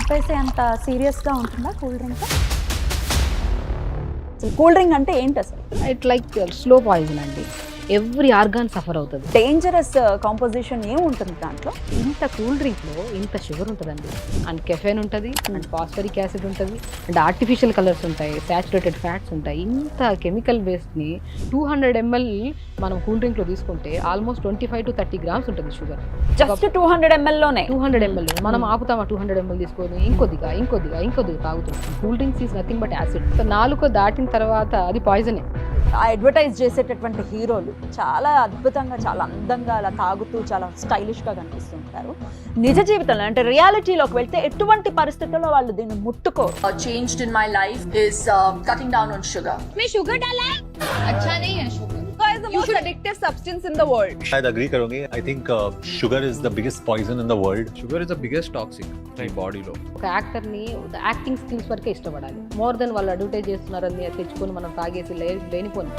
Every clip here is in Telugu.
చంపేసే అంత సీరియస్గా ఉంటుందా కూల్ డ్రింక్? అసలు కూల్ డ్రింక్ అంటే ఏంటి అసలు? ఇట్ లైక్ స్లో పాయిజన్ అండి. ఎవ్రీ ఆర్గాన్ సఫర్ అవుతుంది. డేంజరస్ కాంపోజిషన్ ఏముంటుంది దాంట్లో? ఇంత కూల్ డ్రింక్లో ఇంత షుగర్ ఉంటుందండి, అండ్ కెఫెన్ ఉంటుంది, అండ్ ఫాస్ఫరిక్ యాసిడ్ ఉంటుంది, అండ్ ఆర్టిఫిషియల్ కలర్స్ ఉంటాయి, సాచురేటెడ్ ఫ్యాట్స్ ఉంటాయి. ఇంత కెమికల్ బేస్డ్ని 200 ml మనం కూల్ డ్రింక్లో తీసుకుంటే ఆల్మోస్ట్ 25 to 30 grams ఉంటుంది షుగర్. జస్ట్ 200 ml లోనే 200 ml మనం ఆపుతామా? 200 ml తీసుకొని ఇంకొద్దిగా తాగుతున్నాం. Cool drinks is nothing but acid. So నాలుగు దాటిన తర్వాత అది పాయిజనే. అడ్వర్టైజ్ చేసేటటువంటి హీరోలు చాలా అద్భుతంగా, చాలా అందంగా అలా తాగుతూ చాలా స్టైలిష్గా కనిపిస్తుంటారు. నిజ జీవితంలో అంటే రియాలిటీలోకి వెళ్తే ఎటువంటి పరిస్థితుల్లో వాళ్ళు దీన్ని ముట్టుకోరు. Changed in my life is cutting down on sugar. में शुगर डाला है, अच्छा नहीं है sugar. is the most addictive substance in the world. I'd agree करूंगी. I think sugar is the biggest poison in the world. Sugar is the biggest toxic ఈ బాడీలో. ఒక యాక్టర్ని యాక్టింగ్ స్కిల్స్ వరకే ఇష్టపడాలి. మోర్ దెన్ వాళ్ళు అడ్వర్టైజ్ చేస్తున్నారని తెచ్చుకొని మనం తాగేసి లేనిపోని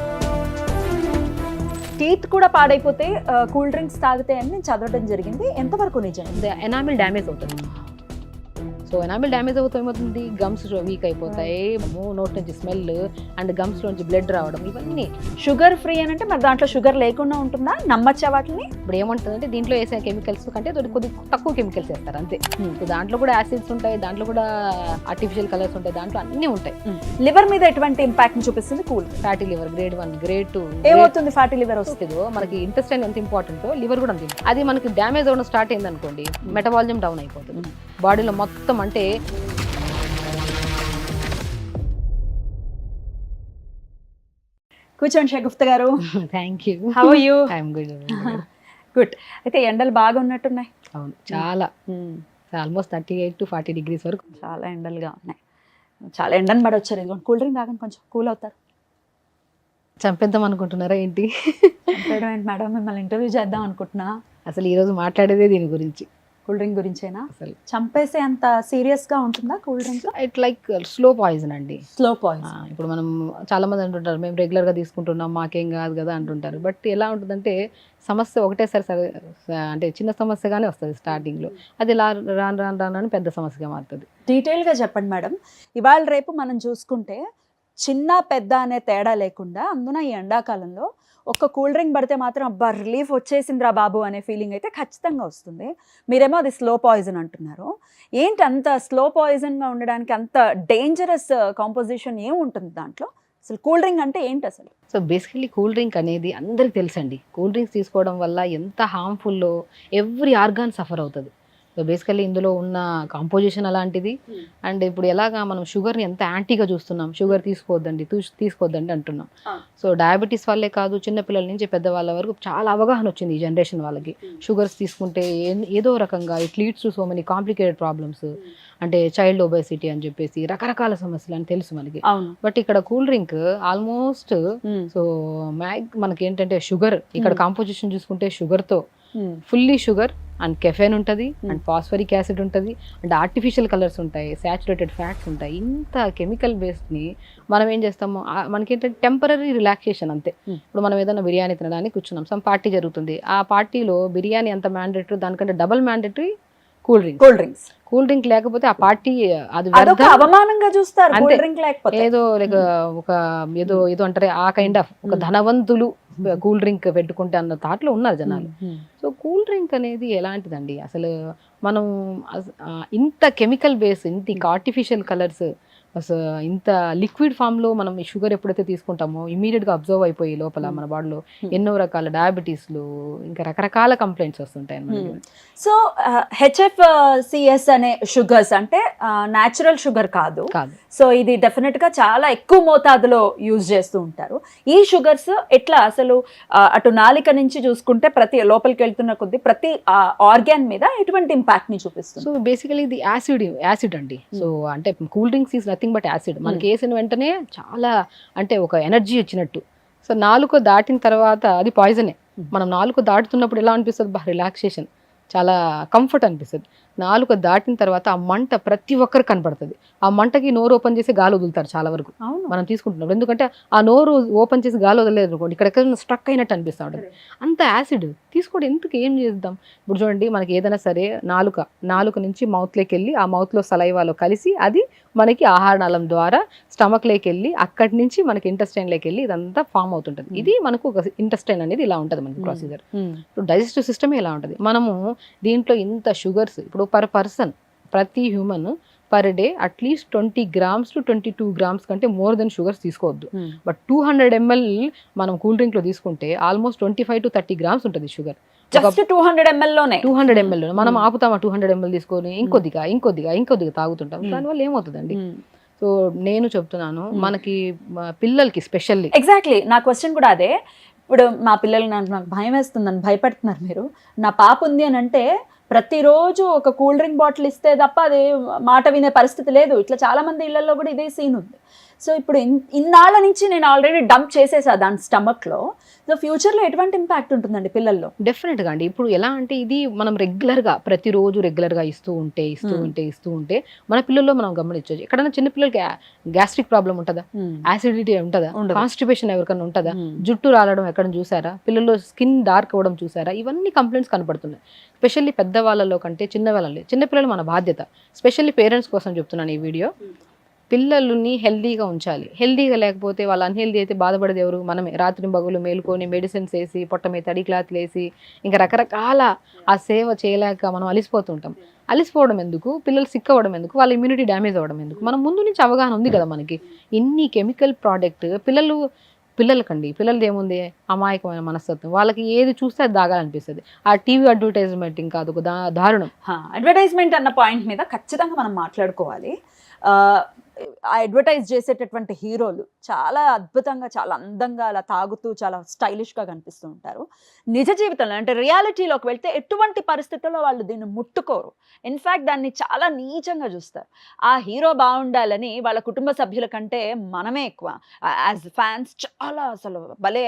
టీత్ కూడా పాడైపోతే కూల్ డ్రింక్స్ తాగితే అని నేను చదవడం జరిగింది. ఎంతవరకు నిజం? ఎనామిల్ డ్యామేజ్ అవుతుంది. సో ఎనామిల్ డ్యామేజ్ అవుతాం, ఏమవుతుంది, గమ్స్ వీక్ అయిపోతాయి, నోట్ నుంచి స్మెల్ అండ్ గమ్స్ నుంచి బ్లడ్ రావడం, ఇవన్నీ. షుగర్ ఫ్రీ అని అంటే మరి దాంట్లో షుగర్ లేకుండా ఉంటుందా? నమ్మచ్చా వాటిని? ఇప్పుడు ఏమంటుందంటే దీంట్లో వేసే కెమికల్స్ కంటే కొద్ది తక్కువ కెమికల్స్ వేస్తారు అంతే. సో దాంట్లో కూడా యాసిడ్స్ ఉంటాయి, దాంట్లో కూడా ఆర్టిఫిషియల్ కలర్స్ ఉంటాయి, దాంట్లో అన్నీ ఉంటాయి. లివర్ మీద ఎటువంటి ఇంపాక్ట్ చూపిస్తుంది cool? Fatty liver grade 1, grade 2. ఏమవుతుంది ఫ్యాటీ లివర్ వస్తే? మనకి ఇంటెస్టైన్ ఎంత ఇంపార్టెంటో లివర్ కూడా అంత. అది మనకి డ్యామేజ్ అవ్వడం స్టార్ట్ అయింది అనుకోండి, మెటబాలిజం డౌన్ అయిపోతుంది బాడీలో మొత్తం. అంటే కూర్చోండి షగుఫ్తా గారు. Thank you. How are you? I'm good. Good. అయితే ఎండలు బాగా ఉన్నట్టున్నాయి. అవును, చాలా. ఆల్మోస్ట్ 38 to 40 degrees వరకు చాలా ఎండలుగా ఉన్నాయి. చాలా ఎండను పడొచ్చారు. ఇదిగోండి కూల్ డ్రింక్ తాగండి, కొంచెం కూల్ అవుతారు. చంపేద్దాం అనుకుంటున్నారా ఏంటి? చంపేయడం ఏంటి మేడం? మిమ్మల్ని ఇంటర్వ్యూ చేద్దాం అనుకుంటున్నా. అసలు ఈరోజు మాట్లాడేదే దీని గురించి, కూల్ డ్రింక్ గురించేనా? అసలు చంపేసే అంత సీరియస్గా ఉంటుందా cool drink? It like slow poison అండి. Slow poison. ఇప్పుడు మనం చాలా మంది అంటుంటారు మేము రెగ్యులర్గా తీసుకుంటున్నాం మాకేం కాదు కదా అంటుంటారు. బట్ ఎలా ఉంటుందంటే సమస్య ఒకటేసారి అంటే చిన్న సమస్యగానే వస్తుంది స్టార్టింగ్లో, అది రాను పెద్ద సమస్యగా మారుతుంది. డీటెయిల్గా చెప్పండి మేడం. ఇవాళ రేపు మనం చూసుకుంటే చిన్న పెద్ద అనే తేడా లేకుండా, అందున ఈ ఎండాకాలంలో ఒక్క కూల్ డ్రింక్ పడితే మాత్రం అబ్బా రిలీఫ్ వచ్చేసిందిరా బాబు అనే ఫీలింగ్ అయితే ఖచ్చితంగా వస్తుంది. మీరేమో అది స్లో పాయిజన్ అంటున్నారు. ఏంటి అంత స్లో పాయిజన్గా ఉండడానికి అంత డేంజరస్ కాంపోజిషన్ ఏముంటుంది దాంట్లో? అసలు కూల్ డ్రింక్ అంటే ఏంటి అసలు? సో బేసికలీ కూల్ డ్రింక్ అనేది అందరికి తెలుసండి. కూల్ డ్రింక్స్ తీసుకోవడం వల్ల ఎంత హార్మ్ఫుల్లో ఎవ్రీ ఆర్గాన్ సఫర్ అవుతుంది. సో బేసికలీ ఇందులో ఉన్న కాంపోజిషన్ అలాంటిది. అండ్ ఇప్పుడు ఎలాగా మనం షుగర్ని ఎంత యాంటీగా చూస్తున్నాం, షుగర్ తీసుకోవద్దండి అంటున్నాం. సో డయాబెటీస్ వాళ్ళే కాదు, చిన్నపిల్లల నుంచి పెద్దవాళ్ళ వరకు చాలా అవగాహన వచ్చింది ఈ జనరేషన్ వాళ్ళకి. షుగర్స్ తీసుకుంటే ఏదో రకంగా it leads to so many complicated problems, అంటే చైల్డ్ ఒబేసిటీ అని చెప్పేసి రకరకాల సమస్యలు అని తెలుసు మనకి. బట్ ఇక్కడ కూల్ డ్రింక్ ఆల్మోస్ట్ సో మనకి ఏంటంటే షుగర్, ఇక్కడ కాంపోజిషన్ చూసుకుంటే షుగర్తో ఫుల్లీ షుగర్ అండ్ కెఫెన్ ఉంటుంది, అండ్ ఫాస్ఫరిక్ యాసిడ్ ఉంటుంది, అండ్ ఆర్టిఫిషియల్ కలర్స్ ఉంటాయి, సాచురేటెడ్ ఫ్యాట్స్ ఉంటాయి. ఇంత కెమికల్ బేస్డ్ని మనం ఏం చేస్తాము, మనకేంటంటే టెంపరీ రిలాక్సేషన్ అంతే. ఇప్పుడు మనం ఏదైనా బిర్యానీ తినడానికి కూర్చున్నాం, సమ్ పార్టీ జరుగుతుంది, ఆ పార్టీలో బిర్యానీ ఎంత మ్యాండేటరీ దానికంటే డబల్ మ్యాండేటరీ కూల్ డ్రింక్ లేకపోతే ఆ పార్టీ అది అవమానంగా చూస్తారు. ఏదో ఏదో అంటారే ఆ కైండ్ ఆఫ్ ఒక ధనవంతులు కూల్ డ్రింక్ పెట్టుకుంటే అన్న థాట్లో ఉన్నారు జనాలు. సో కూల్ డ్రింక్ అనేది ఎలాంటిదండి అసలు? మనం ఇంత కెమికల్ బేస్, ఇంత ఆర్టిఫిషియల్ కలర్స్, అసలు ఇంత లిక్విడ్ ఫామ్లో మనం ఈ షుగర్ ఎప్పుడైతే తీసుకుంటామో ఇమీడియట్గా అబ్జర్వ్ అయిపోయి లోపల మన బాడీలో ఎన్నో రకాల డయాబెటీస్లు ఇంకా రకరకాల కంప్లైంట్స్ వస్తుంటాయి అన్నమాట. సో HFCS అనే షుగర్స్ అంటే న్యాచురల్ షుగర్ కాదు. సో ఇది డెఫినెట్గా చాలా ఎక్కువ మోతాదులో యూజ్ చేస్తూ ఉంటారు. ఈ షుగర్స్ ఎట్లా అసలు అటు నాలిక నుంచి చూసుకుంటే ప్రతి లోపలికి వెళ్తున్న కొద్దీ ప్రతి ఆర్గాన్ మీద ఎటువంటి ఇంపాక్ట్ని చూపిస్తుంది? సో బేసికలీ ఇది యాసిడ్ అండి. సో అంటే cool drinks is nothing but acid. మనకి వేసిన వెంటనే చాలా అంటే ఒక ఎనర్జీ వచ్చినట్టు. సో నాలుగు దాటిన తర్వాత అది పాయిజనే. మనం నాలుగు దాటుతున్నప్పుడు ఎలా అనిపిస్తుంది, రిలాక్సేషన్. చాలా కంఫర్ట్ అనిపిస్తుంది. నాలుక దాటిన తర్వాత ఆ మంట ప్రతి ఒక్కరికి కనపడుతుంది. ఆ మంటకి నోరు ఓపెన్ చేసి గాలి వదులుతారు చాలా వరకు అవును. మనం తీసుకుంటున్నాం. ఎందుకంటే ఆ నోరు ఓపెన్ చేసి గాలి వదలలేదు అనుకోండి, ఇక్కడెక్కడ స్ట్రక్ అయినట్టు అనిపిస్తూ ఉంటుంది. అంత యాసిడ్ తీసుకోవడం ఎందుకు, ఏం చేద్దాం? ఇప్పుడు చూడండి, మనకి ఏదైనా సరే నాలుక నుంచి మౌత్లోకి వెళ్ళి ఆ మౌత్లో సలైవాలో కలిసి అది మనకి ఆహార నాళం ద్వారా స్టమక్లోకి వెళ్ళి అక్కడి నుంచి మనకి ఇంటెస్టైన్లోకి వెళ్ళి ఇదంతా ఫామ్ అవుతుంటుంది. ఇది మనకు ఒక ఇంటెస్టైన్ అనేది ఇలా ఉంటుంది మనకి ప్రొసీజర్. ఇప్పుడు డైజెస్టివ్ సిస్టమ్ ఇలా ఉంటుంది. మనము దీంట్లో ఇంత షుగర్స్ ఇప్పుడు పర్ పర్సన్, ప్రతి human per day at least 20 grams to 22 grams కంటే మోర్ దెన్ షుగర్స్ తీసుకోవద్దు. బట్ 200 ml మనం కూల్ డ్రింక్లో తీసుకుంటే ఆల్మోస్ట్ 25 to 30 grams ఉంటుంది షుగర్. జస్ట్ 200 ml లోనే 200 ml మనం ఆపుతామా 200 ml తీసుకొని ఇంకొద్దిగా తాగుతుంటాం. దానివల్ల ఏమవుతుందండి? సో నేను చెప్తున్నాను, మనకి పిల్లలకి స్పెషల్లీ ఎగ్జాక్ట్లీ నా క్వశ్చన్ కూడా అదే. ఇప్పుడు మా పిల్లలు నాకు భయం వేస్తుందని భయపడుతున్నారు మీరు. నా పాప ఉంది అని అంటే ప్రతిరోజు ఒక కూల్ డ్రింక్ బాటిల్ ఇస్తే తప్ప అది మాట వినే పరిస్థితి లేదు. ఇట్లా చాలా మంది ఇళ్లలో కూడా ఇదే సీన్ ఉంది. సో ఇప్పుడు ఇన్నాళ్ళ నుంచి నేను ఆల్రెడీ డంప్ చేసేసా దాని స్టమక్లో. సో ఫ్యూచర్లో ఎటువంటి ఇంపాక్ట్ ఉంటుందండి పిల్లల్లో? డెఫినెట్గా అండి. ఇప్పుడు ఎలా అంటే ఇది మనం ప్రతిరోజు రెగ్యులర్గా ఇస్తూ ఉంటే మన పిల్లల్లో మనం గమనించవచ్చు. ఎక్కడైనా చిన్న పిల్లలకి గ్యాస్ట్రిక్ ప్రాబ్లం ఉంటుందా? యాసిడిటీ ఉంటుందా? కాన్స్టిపేషన్ ఎవరికైనా ఉంటుందా? జుట్టు రాలడం ఎక్కడ చూసారా? పిల్లల్లో స్కిన్ డార్క్ అవ్వడం చూసారా? ఇవన్నీ కంప్లైంట్స్ కనపడుతున్నాయి. స్పెషల్లీ పెద్దవాళ్ళలో కంటే చిన్నపిల్లలు మన బాధ్యత. స్పెషల్లీ పేరెంట్స్ కోసం చెప్తున్నాను ఈ వీడియో. పిల్లల్ని హెల్దీగా ఉంచాలి. హెల్దీగా లేకపోతే వాళ్ళు అన్హెల్దీ అయితే బాధపడేది ఎవరు? మనమే. రాత్రి పగలు మేలుకొని మెడిసిన్స్ వేసి పొట్ట మీద తడి క్లాత్లు వేసి ఇంకా రకరకాల ఆ సేవ చేయలేక మనం అలిసిపోతుంటాం. అలిసిపోవడం ఎందుకు? పిల్లలు సిక్ అవ్వడం ఎందుకు? వాళ్ళ ఇమ్యూనిటీ డ్యామేజ్ అవ్వడం ఎందుకు? మనం ముందు నుంచి అవగాహన ఉంది కదా మనకి. ఇన్ని కెమికల్ ప్రోడక్ట్ పిల్లలది ఏముంది? అమాయకమైన మనస్తత్వం. వాళ్ళకి ఏది చూస్తే అది దాగాలనిపిస్తుంది. ఆ టీవీ అడ్వర్టైజ్మెంట్ ఇంకా అదొక దారుణం. అడ్వర్టైజ్మెంట్ అన్న పాయింట్ మీద ఖచ్చితంగా మనం మాట్లాడుకోవాలి. ఆ అడ్వర్టైజ్ చేసేటటువంటి హీరోలు చాలా అద్భుతంగా, చాలా అందంగా అలా తాగుతూ చాలా స్టైలిష్గా కనిపిస్తూ ఉంటారు. నిజ జీవితంలో అంటే రియాలిటీలోకి వెళ్తే ఎటువంటి పరిస్థితుల్లో వాళ్ళు దీన్ని ముట్టుకోరు. ఇన్ఫ్యాక్ట్ దాన్ని చాలా నీచంగా చూస్తారు. ఆ హీరో బాగుండాలని వాళ్ళ కుటుంబ సభ్యుల కంటే మనమే ఎక్కువ యాజ్ ఫ్యాన్స్ చాలా అసలు భలే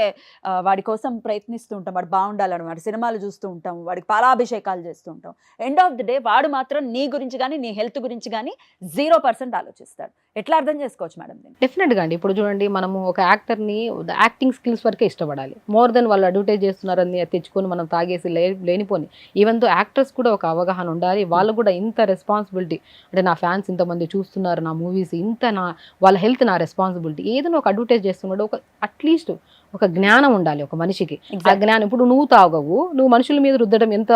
వాడి కోసం ప్రయత్నిస్తూ ఉంటాం. వాడు బాగుండాలని వాడి సినిమాలు చూస్తూ ఉంటాం, వాడికి పాలాభిషేకాలు చేస్తూ ఉంటాం. ఎండ్ ఆఫ్ ది డే వాడు మాత్రం నీ గురించి కానీ నీ హెల్త్ గురించి కానీ 0% ఆలోచిస్తాడు. ఎట్లా అర్థం చేసుకోవచ్చు మేడం? డెఫినెట్గా అండి. ఇప్పుడు చూడండి, మనము ఒక యాక్టర్ని యాక్టింగ్ స్కిల్స్ వరకే ఇష్టపడాలి. మోర్ దెన్ వాళ్ళు అడ్వర్టైజ్ చేస్తున్నారని తెచ్చుకొని మనం తాగేసి లేనిపోని. ఈవెన్ తో యాక్టర్స్ కూడా ఒక అవగాహన ఉండాలి. వాళ్ళు కూడా ఇంత రెస్పాన్సిబిలిటీ, అంటే నా ఫ్యాన్స్ ఇంతమంది చూస్తున్నారు నా మూవీస్, వాళ్ళ హెల్త్ నా రెస్పాన్సిబిలిటీ. ఏదైనా ఒక అడ్వర్టైజ్ చేస్తున్నాడు, ఒక అట్లీస్ట్ ఒక జ్ఞానం ఉండాలి ఒక మనిషికి. ఆ జ్ఞానం, ఇప్పుడు నువ్వు తాగవు, నువ్వు మనుషుల మీద రుద్దడం ఎంత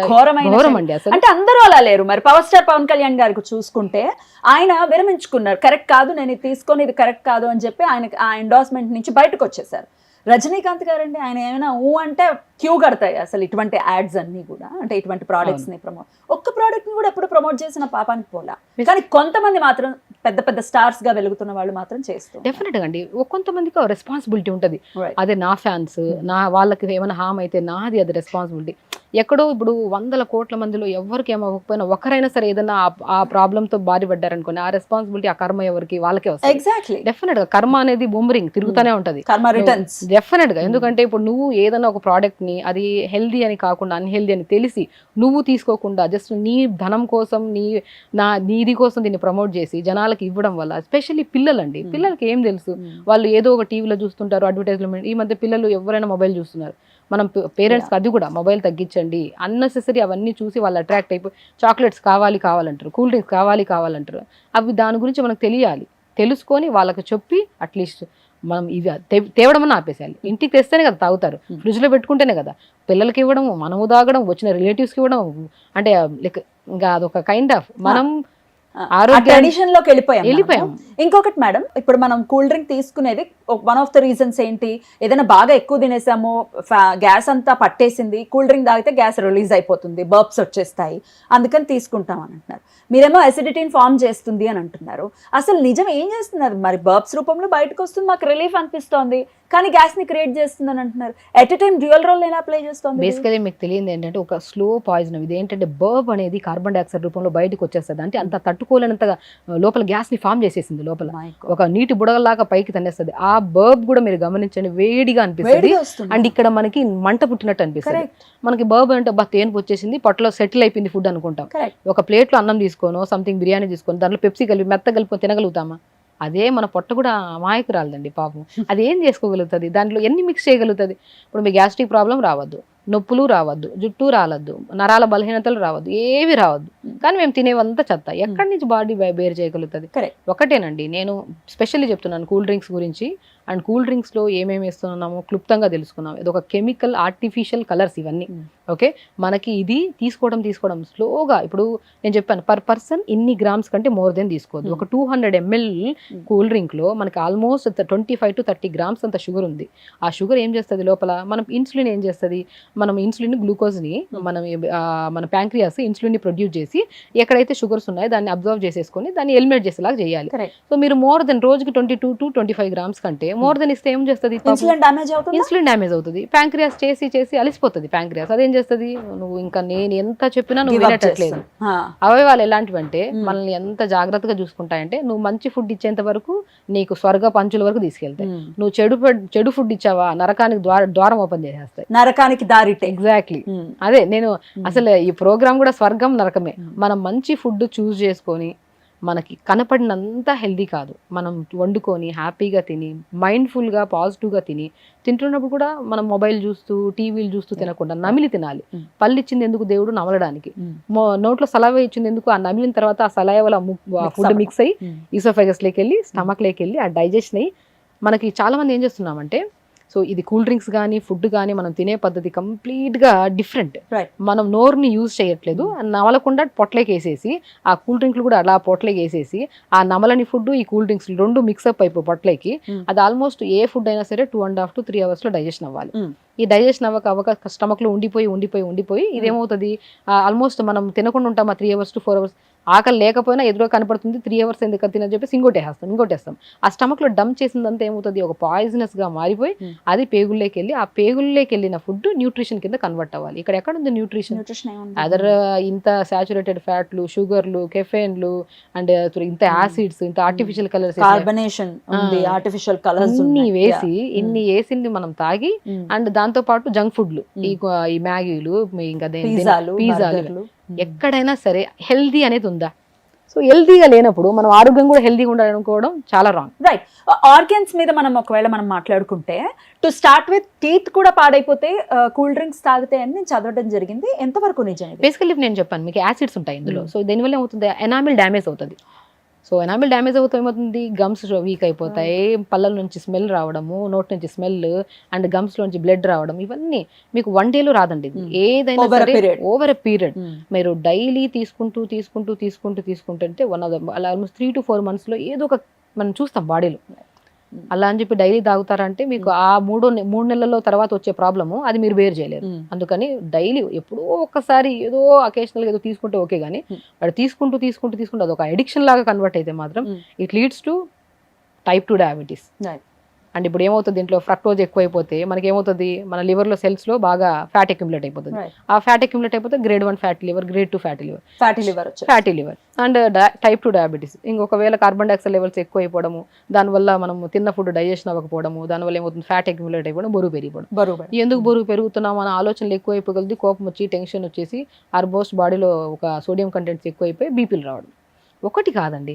ఘోరం అండి అసలు. అంటే అందరూ అలా లేరు. మరి పవర్ స్టార్ పవన్ కళ్యాణ్ గారికి చూసుకుంటే ఆయన విరమించుకున్నారు. కరెక్ట్ కాదు, నేను ఇది తీసుకొని ఇది కరెక్ట్ కాదు అని చెప్పి ఆయన ఆ ఎండార్స్మెంట్ నుంచి బయటకు వచ్చేసారు. రజనీకాంత్ గారండి, ఆయన ఏమైనా అంటే క్యూ కడతాయి అసలు ఇటువంటి యాడ్స్ అన్ని కూడా, అంటే ఇటువంటి ప్రోడక్ట్స్ ని ప్రమోట్. ఒక్క ప్రోడక్ట్ ని కూడా ఎప్పుడు ప్రమోట్ చేసిన పాపానికి పోలా. కానీ కొంతమంది మాత్రం పెద్ద పెద్ద స్టార్స్ గా వెలుగుతున్న వాళ్ళు మాత్రం చేస్తారు. డెఫినెట్ గా అండి. కొంతమందికి రెస్పాన్సిబిలిటీ ఉంటుంది. అదే నా ఫ్యాన్స్, వాళ్ళకి ఏమైనా హామ్ అయితే నాది అది రెస్పాన్సిబిలిటీ. ఎక్కడో ఇప్పుడు 100 కోట్ల మందిలో ఎవరికి ఏమవ్వకపోయినా ఒకరైనా సరే ఏదైనా ఆ ప్రాబ్లంతో బాధపడ్డారనుకోండి, ఆ రెస్పాన్సిబిలిటీ, ఆ కర్మ ఎవరికి? వాళ్ళకే వస్తుంది. ఎగ్జాక్ట్లీ. డెఫినెట్ గా కర్మ అనేది బూమరింగ్ తిరుగుతూనే ఉంటది. డెఫినెట్ గా. ఎందుకంటే ఇప్పుడు నువ్వు ఏదైనా ఒక ప్రోడక్ట్ ని అది హెల్దీ అని కాకుండా అన్హెల్దీ అని తెలిసి నువ్వు తీసుకోకుండా జస్ట్ నీ ధనం కోసం నీది కోసం దీన్ని ప్రమోట్ చేసి జనాలకి ఇవ్వడం వల్ల, ఎస్పెషల్లీ పిల్లలండి, పిల్లలకి ఏం తెలుసు? వాళ్ళు ఏదో ఒక టీవీలో చూస్తుంటారు అడ్వర్టైజ్మెంట్. ఈ మధ్య పిల్లలు ఎవరైనా మొబైల్ చూస్తున్నారు. మనం పేరెంట్స్కి అది కూడా మొబైల్ తగ్గించండి. అన్నెసెసరీ అవన్నీ చూసి వాళ్ళు అట్రాక్ట్ అయిపోయి చాక్లెట్స్ కావాలంటారు, కూల్ డ్రింక్స్ కావాలంటారు. అవి దాని గురించి మనకు తెలియాలి. తెలుసుకొని వాళ్ళకి చెప్పి అట్లీస్ట్ మనం ఇవి తేవడం అని ఆపేసేయాలి. ఇంటికి తెస్తేనే కదా తాగుతారు, ఫ్రిడ్జ్లో పెట్టుకుంటేనే కదా పిల్లలకి ఇవ్వడం, మనము తాగడం, వచ్చిన రిలేటివ్స్కి ఇవ్వడం. అంటే లైక్ ఇంకా అదొక కైండ్ ఆఫ్ మనం ట్రెడిషన్ లోకి వెళ్ళిపోయాం. ఇంకొకటి మేడం, ఇప్పుడు మనం కూల్ డ్రింక్ తీసుకునేది వన్ ఆఫ్ ద రీజన్స్ ఏంటి? ఏదైనా బాగా ఎక్కువ తినేసాము, గ్యాస్ అంతా పట్టేసింది, కూల్ డ్రింక్ తాగితే గ్యాస్ రిలీజ్ అయిపోతుంది, బర్బ్స్ వచ్చేస్తాయి, అందుకని తీసుకుంటాం అని అంటున్నారు. మీరేమో అసిడిటీని ఫామ్ చేస్తుంది అని అంటున్నారు. అసలు నిజం ఏం చేస్తున్నారు మరి? బర్బ్స్ రూపంలో బయటకు వస్తుంది, మాకు రిలీఫ్ అనిపిస్తోంది, కానీ గ్యాస్ ని క్రియేట్ చేస్తుంది అని అంటున్నారు. At a time dual role ఎలా ప్లే చేస్తుంది? బేసికలీ మీకు తెలియదు ఏంటంటే ఒక స్లో పాయిజన్. ఇది ఏంటంటే బర్బ్ అనేది కార్బన్ డైఆక్సైడ్ రూపంలో బయటకు వచ్చేస్తుంది. అంటే అంత తట్టుకోలేనంతగా లోపల గ్యాస్ని ఫామ్ చేసేసింది లోపల. My God. ఒక నీటి బుడగలాగా పైకి తన్నేస్తుంది. ఆ బర్బ్ కూడా మీరు గమనించండి, వేడిగా అనిపిస్తుంది. వేడిగా వస్తుంది. అండ్ ఇక్కడ మనకి మంట పుట్టినట్టు అనిపిస్తుంది. Correct. మనకి బర్బ్ అంటే తేనుపు వచ్చేసింది, పొట్టలో సెటిల్ అయిపోయింది ఫుడ్ అనుకుంటాం. Correct. ఒక ప్లేట్లో అన్నం తీసుకోను, సంథింగ్ బిర్యానీ తీసుకొని దాంట్లో పెప్సీ కలిపి మెత్త కలుపుకొని తినగలుగుతామా? అదే మన పొట్ట కూడా అమాయకురాలదండి పాపం. అది ఏం చేసుకోగలుగుతుంది, దాంట్లో ఎన్ని మిక్స్ చేయగలుగుతుంది? ఇప్పుడు మీ గ్యాస్ట్రిక్ ప్రాబ్లం రావద్దు, నొప్పులు రావద్దు, జుట్టు రావద్దు, నరాల బలహీనతలు రావద్దు, ఏవి రావద్దు. కానీ మేము తినేవంతా చెత్త. ఎక్కడి నుంచి బాడీ బేర్ చేయగలుగుతుంది? Correct. ఒకటేనండి, నేను స్పెషల్లీ చెప్తున్నాను కూల్ డ్రింక్స్ గురించి. అండ్ కూల్ డ్రింక్స్లో ఏమేమి వేస్తున్నామో క్లుప్తంగా తెలుసుకున్నాం. ఇది ఒక కెమికల్ ఆర్టిఫిషియల్ కలర్స్ ఇవన్నీ. ఓకే, మనకి ఇది తీసుకోవడం స్లోగా. ఇప్పుడు నేను చెప్పాను పర్ పర్సన్ ఇన్ని గ్రామ్స్ కంటే మోర్ దెన్ తీసుకోవద్దు. ఒక 200 ml కూల్ డ్రింక్లో మనకి ఆల్మోస్ట్ 25 to 30 grams అంత షుగర్ ఉంది. ఆ షుగర్ ఏం చేస్తుంది లోపల? మనం ఇన్సులిన్ ఏం చేస్తుంది? మనం ఇన్సులిన్ గ్లూకోజ్ని మన ప్యాంక్రియాస్ ఇన్సులిన్ని ప్రొడ్యూస్ చేసి ఎక్కడైతే షుగర్స్ ఉన్నాయో దాన్ని అబ్జర్వ్ చేసేసుకొని దాన్ని ఎలిమినేట్ చేసేలాగా చేయాలి. Correct. సో మీరు మోర్ దెన్ రోజుకి 22 to 25 grams కంటే మోర్ దెన్ ఇస్తే ఏం చేస్తుంది? ఇన్సులిన్ డ్యామేజ్ అవుతుంది. ఇన్సులిన్ డ్యామేజ్ అవుతుంది. ప్యాంక్రియాస్ చేసి అలిసిపోతుంది. ప్యాంక్రియాస్ అదేం చేస్తుంది? నువ్వు ఇంకా నేను ఎంత చెప్పినా నువ్వు వినట్లేదు. అవయవాలు ఎలాంటివంటే మనల్ని ఎంత జాగ్రత్తగా చూసుకుంటాయంటే, నువ్వు మంచి ఫుడ్ ఇచ్చేంత వరకు నీకు స్వర్గ పంచుల వరకు తీసుకెళ్తాయి. నువ్వు చెడు ఫుడ్ ఇచ్చావా నరకానికి ద్వారం ఓపెన్ చేసేస్తాయి. నరకానికి దారిటే. ఎగ్జాక్ట్లీ. అదే నేను అసలు ఈ ప్రోగ్రామ్ కూడా స్వర్గం నరకమే. మనం మంచి ఫుడ్ చూస్ చేసుకొని, మనకి కనపడినంత హెల్దీ కాదు, మనం వండుకొని హ్యాపీగా తిని మైండ్ఫుల్గా పాజిటివ్గా తింటున్నప్పుడు కూడా మనం మొబైల్ చూస్తూ టీవీలు చూస్తూ తినకుండా నమిలి తినాలి. పళ్ళు ఇచ్చింది ఎందుకు? దేవుడు నమలడానికి. నోట్లో సలవ ఇచ్చింది ఎందుకు? ఆ నమిలిన తర్వాత ఆ సలవ వల్ల ఫుడ్ మిక్స్ అయ్యి ఈసోఫాగస్లోకి వెళ్ళి స్టమక్లోకి వెళ్ళి ఆ డైజెషన్ అయ్యి మనకి చాలా మంది ఏం చేస్తున్నామంటే, సో ఇది కూల్ డ్రింక్స్ కానీ ఫుడ్ కానీ మనం తినే పద్ధతి కంప్లీట్గా డిఫరెంట్. మనం నోరుని యూజ్ చేయట్లేదు, నమలకుండా పొట్లకి వేసేసి ఆ కూల్ డ్రింక్లు కూడా అలా పొట్లకి వేసేసి ఆ నమలని ఫుడ్ ఈ కూల్ డ్రింక్స్ రెండు మిక్సప్ అయిపోయి పొట్లకి అది ఆల్మోస్ట్ ఏ ఫుడ్ అయినా సరే 2.5 to 3 hours డైజెషన్ అవ్వాలి. ఈ డైజెషన్ అవ్వక స్టమక్లో ఉండిపోయి ఇదేమవుతుంది? ఆల్మోస్ట్ మనం తినకుండా ఉంటాం ఆ 3 hours to 4 hours. ఆకలి లేకపోయినా ఎదురుగా కనపడుతుంది, 3 hours ఎందుకు తినని చెప్పేసి ఇంకోటేస్తాం. ఆ స్టమక్లో డంప్ చేసిందంతా ఏమవుతుంది? ఒక పాయిజనస్గా మారిపోయి అది పేగుల్లోకి వెళ్ళి ఆ పేగుల్లోకి వెళ్ళిన ఫుడ్ న్యూట్రిషన్ కింద కన్వర్ట్ అవ్వాలి. ఇక్కడ ఎక్కడ ఉంది న్యూట్రిషన్? అదర్ ఇంత సాచురేటెడ్ ఫ్యాట్లు, షుగర్లు, కెఫెన్లు అండ్ ఇంత యాసిడ్స్, ఇంత ఆర్టిఫిషియల్ కలర్స్, కార్బనేషన్ ఉంది, ఆర్టిఫిషియల్ కలర్స్ ఇన్ని వేసింది మనం తాగి, అండ్ దాంతో పాటు జంక్ ఫుడ్లు, ఈ మ్యాగీలు, ఇంకా పిజ్జాలు, ఎక్కడైనా సరే హెల్దీ అనేది ఉందా? సో హెల్దీగా లేనప్పుడు మనం ఆరోగ్యం కూడా హెల్దీగా ఉండాలనుకోవడం చాలా రాంగ్. రైట్. ఆర్గన్స్ మీద ఒకవేళ మనం మాట్లాడుకుంటే, టు స్టార్ట్ విత్ టీత్ కూడా పాడైపోతే కూల్ డ్రింక్స్ తాగితే అని నేను చదవడం జరిగింది. ఎంతవరకు నిజం? బేసికల్లీ నేను చెప్పాను మీకు యాసిడ్స్ ఉంటాయి ఇందులో. సో దీనివల్ల ఏమవుతుంది? ఎనామిల్ డ్యామేజ్ అవుతుంది. సో ఎనామిల్ డ్యామేజ్ అవుతే ఏమవుతుంది? గమ్స్ వీక్ అయిపోతాయి, పళ్ళ నుంచి స్మెల్ రావడము, నోట్ నుంచి స్మెల్ అండ్ గమ్స్ నుంచి బ్లడ్ రావడం, ఇవన్నీ మీకు 1 day రాదండి. ఏదైనా ఓవర్ ఎ పీరియడ్ మీరు డైలీ తీసుకుంటుంటే ఆల్మోస్ట్ 3 to 4 months ఏదో ఒక మనం చూస్తాం బాడీలో. అలా అని చెప్పి డైలీ తాగుతారంటే మీకు ఆ 3 నెలల తర్వాత వచ్చే ప్రాబ్లము అది మీరు బేర్ చేయలేరు. అందుకని డైలీ ఎప్పుడో ఒక్కసారి ఏదో అకేషనల్గా ఏదో తీసుకుంటే ఓకే, కానీ వాడు తీసుకుంటూ అది ఒక అడిక్షన్ లాగా కన్వర్ట్ అయితే మాత్రం it leads to type 2 diabetes. And ఇప్పుడు ఏమవుతుంది? దీంట్లో ఫ్రక్టోజ్ ఎక్కువైపోతే మనకి ఏమవుతుంది? మన లివర్లో సెల్స్లో బాగా ఫ్యాట్ అక్యుములేట్ అయిపోతుంది. ఆ ఫ్యాట్ అక్యుములేట్ అయిపోతే grade 1 fatty liver, grade 2 fatty liver and type 2 diabetes. ఇంకొకవేళ కార్బన్ డైఆక్సైడ్ లెవెల్స్ ఎక్కువ అయిపోవడము, దానివల్ల మనం తిన్న ఫుడ్ డైజెషన్ అవ్వకపోవడము, దానివల్ల ఏమవుతుంది? ఫ్యాట్ అక్యుములేట్ అయిపోవడం, బరువు పెరిగిపోవడం. ఎందుకు బరువు పెరుగుతున్నాం? మన ఆలోచనలు ఎక్కువ అయిపోగలది, కోపం వచ్చి టెన్షన్ వచ్చేసి ఆల్మోస్ట్ బాడీలో ఒక సోడియం కంటెంట్స్ ఎక్కువైపోయి బీపీలు రావడం. ఒకటి కాదండి,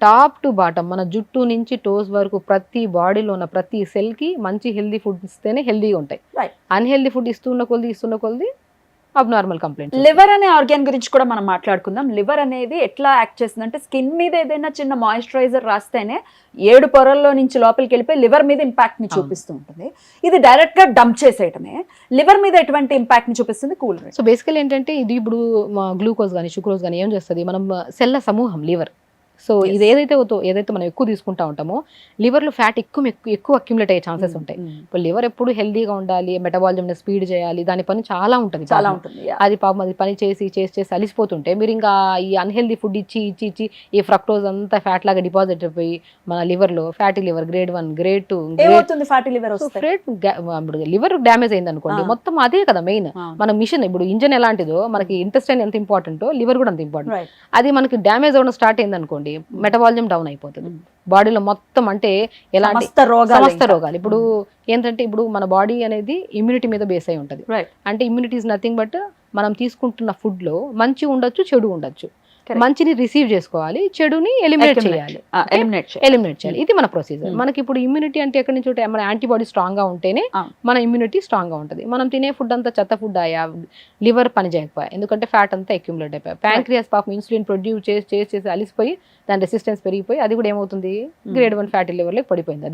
టాప్ టు బాటమ్ మన జుట్టు నుంచి టోస్ వరకు ప్రతి బాడీలో ఉన్న ప్రతి సెల్కి మంచి హెల్దీ ఫుడ్ ఇస్తేనే హెల్దీగా ఉంటాయి. అన్హెల్దీ ఫుడ్ ఇస్తున్న కొద్ది అబ్నార్మల్ కంప్లైంట్. లివర్ అనే ఆర్గాన్ గురించి కూడా మనం మాట్లాడుకుందాం. లివర్ అనేది ఎట్లా యాక్ట్ చేస్తుందంటే, స్కిన్ మీద ఏదైనా చిన్న మాయిశ్చరైజర్ రాస్తేనే 7 పొరల్లో నుంచి లోపలికి వెళ్ళిపోయి లివర్ మీద ఇంపాక్ట్ ని చూపిస్తూ ఉంటుంది. ఇది డైరెక్ట్ గా డంప్ చేసేయటమే. లివర్ మీద ఎటువంటి ఇంపాక్ట్ ని చూపిస్తుంది కూల్ డ్రింక్? సో బేసికల్ ఏంటంటే, ఇది ఇప్పుడు గ్లూకోజ్ కానీ షుక్రోజ్ కానీ ఏం చేస్తుంది? మనం సెల్ల సమూహం లివర్ సో ఇది ఏదైతే మనం ఎక్కువ తీసుకుంటా ఉంటామో లివర్లో ఫ్యాట్ ఎక్కువ అక్యుములేట్ అయ్యే ఛాన్సెస్ ఉంటాయి. ఇప్పుడు లివర్ ఎప్పుడు హెల్దీగా ఉండాలి, మెటబాలిజం స్పీడ్ చేయాలి, దాని పని చాలా ఉంటుంది. అది పాపం అది పని చేసి అలిసిపోతుంటే మీరు ఇంకా ఈ అన్హెల్దీ ఫుడ్ ఇచ్చి ఈ ఫ్రక్టోజ్ అంతా ఫ్యాట్ లాగా డిపాజిట్ అయిపోయి మన లివర్ లో fatty liver grade 1 grade 2 fatty liver liver damage అయింది అనుకోండి, మొత్తం అదే కదా మెయిన్. మన మిషన్ ఇప్పుడు ఇంజన్ ఎలాంటిదో మనకి ఇంటెస్టైన్ ఎంత ఇంపార్టెంటో లివర్ కూడా అంత ఇంపార్టెంట్. అది మనకి డ్యామేజ్ అవ్వడం స్టార్ట్ అయింది అనుకోండి, మెటబాలిజం డౌన్ అయిపోతుంది బాడీలో మొత్తం. అంటే ఎలాంటి సమస్త రోగాలు ఇప్పుడు ఏంటంటే ఇప్పుడు మన బాడీ అనేది ఇమ్యూనిటీ మీద బేస్ అయి ఉంటుంది. అంటే ఇమ్యూనిటీ ఇస్ నథింగ్ బట్ మనం తీసుకుంటున్న ఫుడ్ లో మంచి ఉండొచ్చు, చెడు ఉండొచ్చు. మంచిని రిసీవ్ చేసుకోవాలి, చెడుని ఎలిమినేట్ చేయాలి. ఇది మన ప్రొసీజర్. మనకి ఇప్పుడు ఇమ్యూనిటీ అంటే ఎక్కడి నుంచి ఉంటే మన యాంటీబాడీ స్ట్రాంగ్ గా ఉంటేనే మన ఇమ్యూనిటీ స్ట్రాంగ్ గా ఉంటుంది. మనం తినే ఫుడ్ అంతా చెత్త ఫుడ్ అయ్యా, లివర్ పని చేయకపోయా, ఎందుకంటే ఫ్యాట్ అంతా అక్యుములేట్ అయిపోయా, ప్యాంక్రియాస్ పాపం ఇన్సులిన్ ప్రొడ్యూస్ చేసి అలిసిపోయి దాని రెసిస్టెన్స్ పెరిగిపోయి అది కూడా ఏమవుతుంది, గ్రేడ్ 1 ఫ్యాటీ లివర్ లో పడిపోయింది.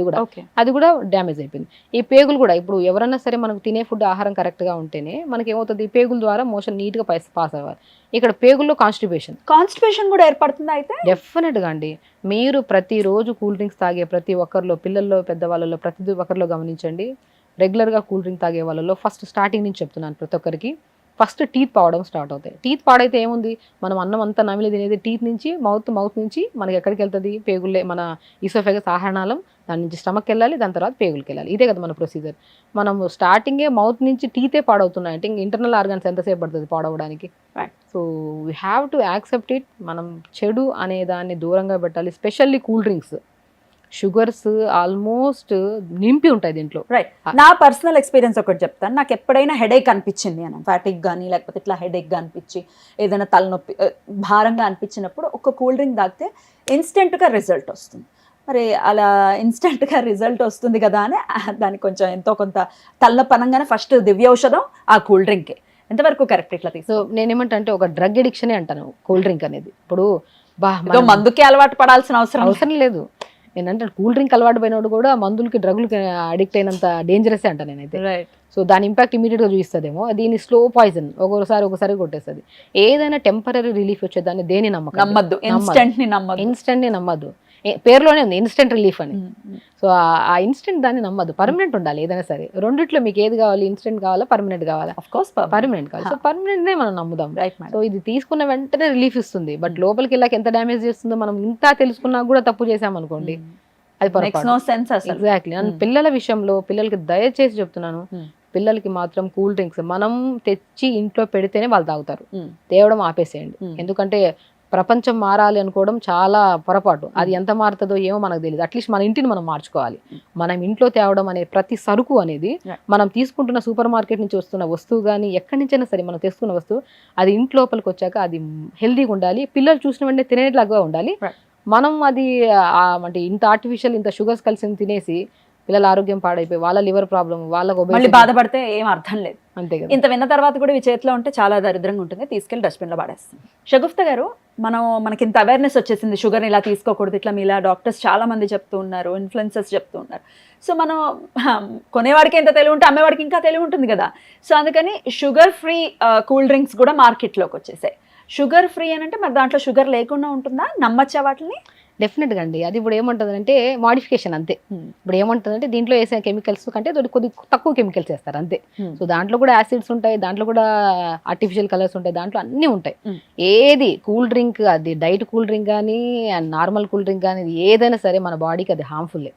అది కూడా డ్యామేజ్ అయిపోయింది. ఈ పేగులు కూడా ఇప్పుడు ఎవరన్నా సరే మనకు తినే ఫుడ్ ఆహారం కరెక్ట్ గా ఉంటేనే మనకి ఏమవుతుంది, ఈ పేగుల ద్వారా మోషన్ నీట్ గా పాస్ అవ్వాలి. ఇక్కడ పేగుల్లో కాన్స్టిపేషన్ కూడా ఏర్పడుతుంది. అయితే డెఫినెట్ గా అండి, మీరు ప్రతిరోజు కూల్ డ్రింక్స్ తాగే ప్రతి ఒక్కరిలో, పిల్లల్లో పెద్దవాళ్ళలో ప్రతి ఒక్కరిలో గమనించండి, రెగ్యులర్ గా కూల్ డ్రింక్ తాగే వాళ్ళలో ఫస్ట్ స్టార్టింగ్ నుంచి చెప్తున్నాను ప్రతి ఒక్కరికి, ఫస్ట్ టీత్ పావడం స్టార్ట్ అవుతాయి. టీత్ పాడైతే ఏముంది, మనం అన్నం అంతా నమిలి తినేది టీత్ నుంచి, మౌత్ నుంచి మనకి ఎక్కడికి వెళ్తుంది, పేగులే, మన ఈసోఫేగస్ ఆహారనాళం, దాని నుంచి స్టమక్ వెళ్ళాలి, దాని తర్వాత పేగులకి వెళ్ళాలి. ఇదే కదా మన ప్రొసీజర్. మనం స్టార్టింగే మౌత్ నుంచి టీతే పాడవుతున్నాయి అంటే ఇంటర్నల్ ఆర్గన్స్ ఎంతసేపు పడుతుంది పాడవడానికి. So we have to accept it. మనం చెడు అనే దాన్ని దూరంగా పెట్టాలి. Specially cool drinks, sugars almost నింపి ఉంటాయి దీంట్లో. రైట్. నా పర్సనల్ ఎక్స్పీరియన్స్ ఒకటి చెప్తాను. నాకు ఎప్పుడైనా హెడేక్ అనిపించింది అని, ఫ్యాటిక్ కానీ లేకపోతే ఇట్లా హెడేక్గా అనిపించి ఏదైనా తలనొప్పి భారంగా అనిపించినప్పుడు ఒక కూల్ డ్రింక్ తాగితే ఇన్స్టెంట్గా రిజల్ట్ వస్తుంది. మరి అలా ఇన్స్టెంట్గా రిజల్ట్ వస్తుంది కదా అని దానికి కొంచెం ఎంతో కొంత తలనొప్పనంగానే ఫస్ట్ దివ్య ఔషధం ఆ కూల్ డ్రింకే. ఎంతవరకు కరెక్ట్ ఇట్లా తీసు? సో నేనేమంటే ఒక డ్రగ్ అడిక్షనే అంటాను కూల్ డ్రింక్ అనేది. ఇప్పుడు మందుకి అలవాటు పడాల్సిన అవసరం లేదు. ఏంటంటే కూల్ డ్రింక్ అలవాటు పోయినప్పుడు కూడా మందులకి డ్రగ్లకి అడిక్ట్ అయినంత డేంజరస్ అంట నేనైతే. సో దాని ఇంపాక్ట్ ఇమీడియట్గా చూపిస్తుందేమో, దీని స్లో పాయిజన్ ఒకసారి కొట్టేస్తుంది. ఏదైనా టెంపరీ రిలీఫ్ వచ్చేదాన్ని దేని నమ్మద్దు, ఇన్స్టెంట్ని నమ్మద్దు. పేరులోనే ఉంది ఇన్స్టెంట్ రిలీఫ్ అని. సో ఆ ఇన్స్టెంట్ దాన్ని నమ్మద్దు, పర్మనెంట్ ఉండాలి ఏదైనా సరే. రెండిట్లో మీకు ఏది కావాలి, ఇన్స్టెంట్ కావాలా పర్మనెంట్ కావాలా? పర్మనెంట్ కావాలి. సో పర్మనెంట్ మనం నమ్ముదాం. సో ఇది తీసుకున్న వెంటనే రిలీఫ్ ఇస్తుంది, బట్ లోపలికి వెళ్ళాక ఎంత డ్యామేజ్ చేస్తుందో మనం ఇంత తెలుసుకున్నా కూడా తప్పు చేసామనుకోండి, అది ఎగ్జాక్ట్లీ. నేను పిల్లల విషయంలో పిల్లలకి దయచేసి చెప్తున్నాను, పిల్లలకి మాత్రం కూల్ డ్రింక్స్ మనం తెచ్చి ఇంట్లో పెడితేనే వాళ్ళు తాగుతారు, తేవడం ఆపేసేయండి. ఎందుకంటే ప్రపంచం మారాలి అనుకోవడం చాలా పొరపాటు. అది ఎంత మారుతుందో ఏమో మనకు తెలియదు. అట్లీస్ట్ మన ఇంటిని మనం మార్చుకోవాలి. మనం ఇంట్లో తేవడం అనే ప్రతి సరుకు అనేది మనం తీసుకుంటున్న సూపర్ మార్కెట్ నుంచి వస్తున్న వస్తువు కానీ ఎక్కడి నుంచైనా సరే మనం తెస్తున్న వస్తువు అది ఇంటి లోపలికి వచ్చాక అది హెల్దీగా ఉండాలి, పిల్లలు చూసిన వెంటనే తినేట్లాగా ఉండాలి. మనం అది అంటే ఇంత ఆర్టిఫిషియల్ ఇంత షుగర్స్ కలిసి తినేసి పిల్లల ఆరోగ్యం పాడైపోయి వాళ్ళ లివర్ ప్రాబ్లమ్, వాళ్ళకి బాధపడితే ఏం అర్థం లేదు. అంతే కదా. ఇంత విన్న తర్వాత కూడా ఈ చేతిలో ఉంటే చాలా దరిద్రంగా ఉంటుంది, తీసుకెళ్లి డస్ట్బిన్లో పడేస్తాం. షగుఫ్తా గారు, మనకి ఇంత అవేర్నెస్ వచ్చేసింది, షుగర్ ఇలా తీసుకోకూడదు, ఇట్లా మీలా డాక్టర్స్ చాలా మంది చెప్తూ ఉన్నారు, ఇన్ఫ్లుయెన్సర్స్ చెప్తూ ఉన్నారు. సో మనం కొనేవాడికి ఎంత తెలివి ఉంటే అమ్మేవాడికి ఇంకా తెలివి ఉంటుంది కదా. సో అందుకని షుగర్ ఫ్రీ కూల్ డ్రింక్స్ కూడా మార్కెట్లోకి వచ్చేసాయి. షుగర్ ఫ్రీ అని అంటే మరి దాంట్లో షుగర్ లేకుండా ఉంటుందా? నమ్మచ్చా వాటిని? డెఫినెట్గా అండి. అది ఇప్పుడు ఏమంటుందంటే మాడిఫికేషన్ అంతే. ఇప్పుడు ఏమంటుందంటే దీంట్లో వేసే కెమికల్స్ కంటే కొద్ది తక్కువ కెమికల్స్ వేస్తారు అంతే. సో దాంట్లో కూడా యాసిడ్స్ ఉంటాయి, దాంట్లో కూడా ఆర్టిఫిషియల్ కలర్స్ ఉంటాయి, దాంట్లో అన్నీ ఉంటాయి. ఏది కూల్ డ్రింక్, అది డైట్ కూల్ డ్రింక్ కానీ నార్మల్ కూల్ డ్రింక్ కానీ ఏదైనా సరే మన బాడీకి అది హార్మ్ఫుల్లే.